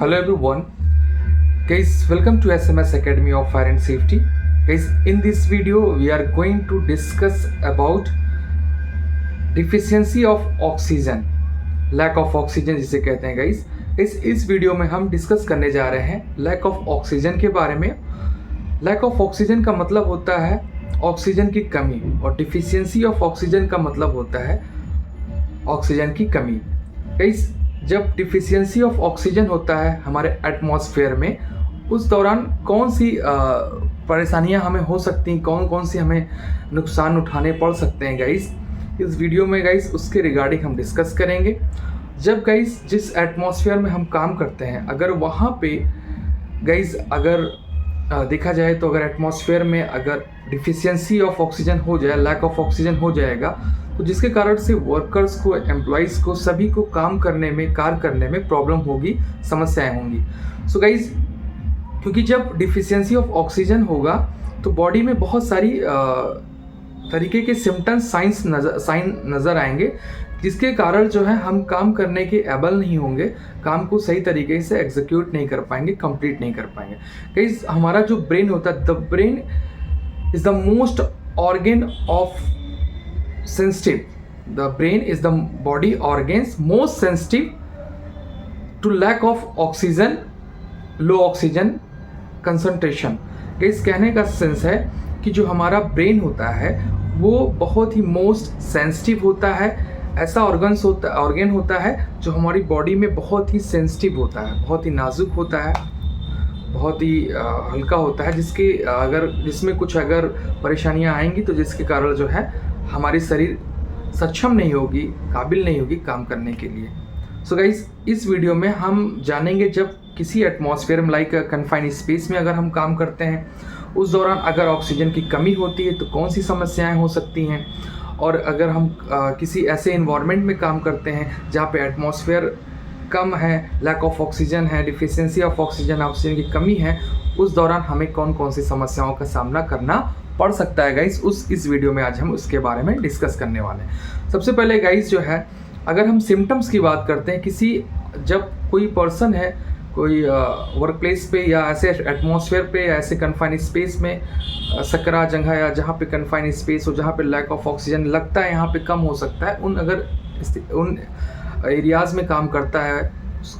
Hello everyone, guys. Welcome to SMS Academy of Fire and Safety. Guys, in this video we are going to discuss about deficiency of oxygen, lack of oxygen जिसे कहते हैं guys. इस video में हम discuss करने जा रहे हैं लैक ऑफ ऑक्सीजन के बारे में. लैक ऑफ ऑक्सीजन का मतलब होता है ऑक्सीजन की कमी और डिफिशियंसी ऑफ ऑक्सीजन का मतलब होता है ऑक्सीजन की कमी. गाइस, जब डिफिशियंसी ऑफ ऑक्सीजन होता है हमारे एटमॉस्फेयर में, उस दौरान कौन सी परेशानियां हमें हो सकती हैं, कौन कौन सी हमें नुकसान उठाने पड़ सकते हैं गाइस. इस वीडियो में गाइस उसके रिगार्डिंग हम डिस्कस करेंगे. जब गाइस जिस एटमॉस्फेयर में हम काम करते हैं, अगर वहाँ पे गाइस अगर देखा जाए तो अगर एटमॉस्फेयर में अगर डिफिशियंसी ऑफ ऑक्सीजन हो जाए, लैक ऑफ ऑक्सीजन हो जाएगा, तो जिसके कारण से वर्कर्स को, एम्प्लॉइज़ को, सभी को काम करने में, कार्य करने में प्रॉब्लम होगी, समस्याएं होंगी. सो गाइज, क्योंकि जब डिफिशियंसी ऑफ ऑक्सीजन होगा तो बॉडी में बहुत सारी तरीके के सिम्टम्स, साइन नज़र आएंगे, जिसके कारण जो है हम काम करने के एबल नहीं होंगे, काम को सही तरीके से एग्जीक्यूट नहीं कर पाएंगे, कंप्लीट नहीं कर पाएंगे. गाइस, हमारा जो ब्रेन होता है, the brain is the most organ of sensitive. The brain is the body organs most sensitive to lack of oxygen, low oxygen concentration. इस कहने का सेंस है कि जो हमारा ब्रेन होता है वो बहुत ही मोस्ट सेंसिटिव होता है. ऐसा ऑर्गन होता है जो हमारी बॉडी में बहुत ही सेंसिटिव होता है, बहुत ही नाजुक होता है, बहुत ही हल्का होता है, जिसमें कुछ अगर परेशानियां आएंगी तो जिसके कारण जो है हमारी शरीर सक्षम नहीं होगी, काबिल नहीं होगी काम करने के लिए. सो गाइस, इस वीडियो में हम जानेंगे जब किसी एटमॉस्फेयर में, लाइक कन्फाइंड स्पेस में अगर हम काम करते हैं, उस दौरान अगर ऑक्सीजन की कमी होती है तो कौन सी समस्याएं हो सकती हैं. और अगर हम किसी ऐसे इन्वायरमेंट में काम करते हैं जहाँ पे एटमॉस्फेयर कम है, लैक ऑफ ऑक्सीजन है, डिफिशियंसी ऑफ ऑक्सीजन की कमी है, उस दौरान हमें कौन कौन सी समस्याओं का सामना करना पड़ सकता है गाइस, इस वीडियो में आज हम उसके बारे में डिस्कस करने वाले हैं. सबसे पहले गाइस जो है, अगर हम सिम्टम्स की बात करते हैं, जब कोई पर्सन है, कोई वर्क प्लेस पे या ऐसे एटमॉस्फेयर पे या ऐसे कन्फाइंड स्पेस में, सकरा जगह या जहाँ पे कन्फाइंड स्पेस हो, जहाँ पे लैक ऑफ ऑक्सीजन लगता है यहाँ पे कम हो सकता है, उन एरियाज़ में काम करता है,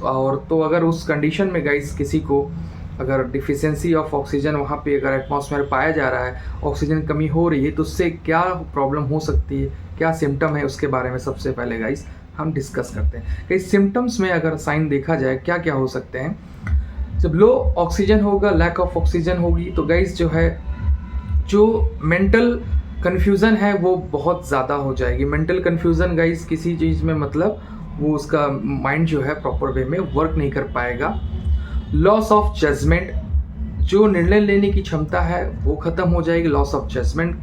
और तो अगर उस कंडीशन में गाइस किसी को अगर डिफिशियंसी ऑफ ऑक्सीजन वहाँ पे अगर एटमॉस्फेयर पाया जा रहा है, ऑक्सीजन कमी हो रही है, तो उससे क्या प्रॉब्लम हो सकती है, क्या सिम्टम है, उसके बारे में सबसे पहले गाइस हम डिस्कस करते हैं. कई सिम्टम्स में अगर साइन देखा जाए क्या क्या हो सकते हैं. जब लो ऑक्सीजन होगा, लैक ऑफ ऑक्सीजन होगी, तो गाइस जो है, जो मेंटल कन्फ्यूज़न है वो बहुत ज़्यादा हो जाएगी. मेंटल कन्फ्यूज़न गाइस किसी चीज़ में, मतलब वो उसका माइंड जो है प्रॉपर वे में वर्क नहीं कर पाएगा. लॉस ऑफ जजमेंट, जो निर्णय लेने की क्षमता है वो ख़त्म हो जाएगी. लॉस ऑफ जजमेंट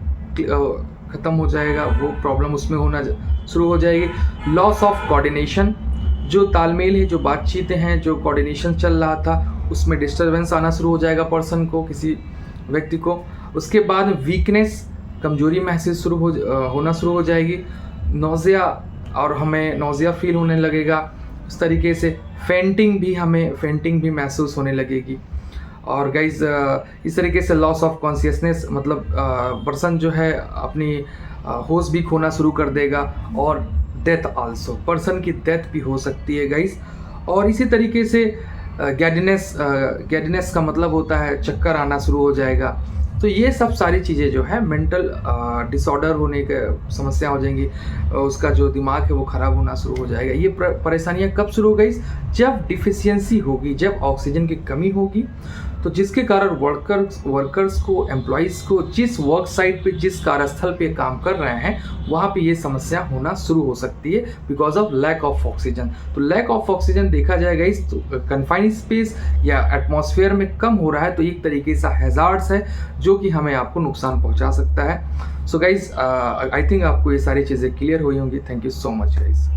ख़त्म हो जाएगा, वो प्रॉब्लम उसमें होना शुरू हो जाएगी. लॉस ऑफ कोऑर्डिनेशन, जो तालमेल है, जो बातचीतें हैं, जो कोऑर्डिनेशन चल रहा था, उसमें डिस्टर्बेंस आना शुरू हो जाएगा पर्सन को, किसी व्यक्ति को. उसके बाद वीकनेस, कमजोरी महसूस होना शुरू हो जाएगी. नोज़िया, और हमें नोज़िया फील होने लगेगा. उस तरीके से फेंटिंग भी महसूस होने लगेगी. और गाइज इस तरीके से लॉस ऑफ कॉन्शियसनेस, मतलब पर्सन जो है अपनी होश भी खोना शुरू कर देगा. और डेथ आल्सो, पर्सन की डेथ भी हो सकती है गाइज. और इसी तरीके से गैडिनेस का मतलब होता है चक्कर आना शुरू हो जाएगा. तो ये सब सारी चीज़ें जो है मेंटल डिसऑर्डर होने के समस्या हो जाएंगी. उसका जो दिमाग है वो ख़राब होना शुरू हो जाएगा. ये परेशानियां कब शुरू हो गई? जब डिफिशियंसी होगी, जब ऑक्सीजन की कमी होगी, तो जिसके कारण वर्कर्स को, एम्प्लॉइज़ को, जिस वर्क साइट पे, जिस कार्यस्थल पे काम कर रहे हैं, वहाँ पे ये समस्या होना शुरू हो सकती है because of lack of oxygen. तो लैक ऑफ ऑक्सीजन देखा जाएगा इस कन्फाइंड स्पेस या एटमॉस्फेयर में कम हो रहा है, तो एक तरीके से हैज़ार्ड्स है जो कि हमें आपको नुकसान पहुँचा सकता है. सो गाइज, आई थिंक आपको ये सारी चीज़ें क्लियर हुई होंगी. Thank you so much guys.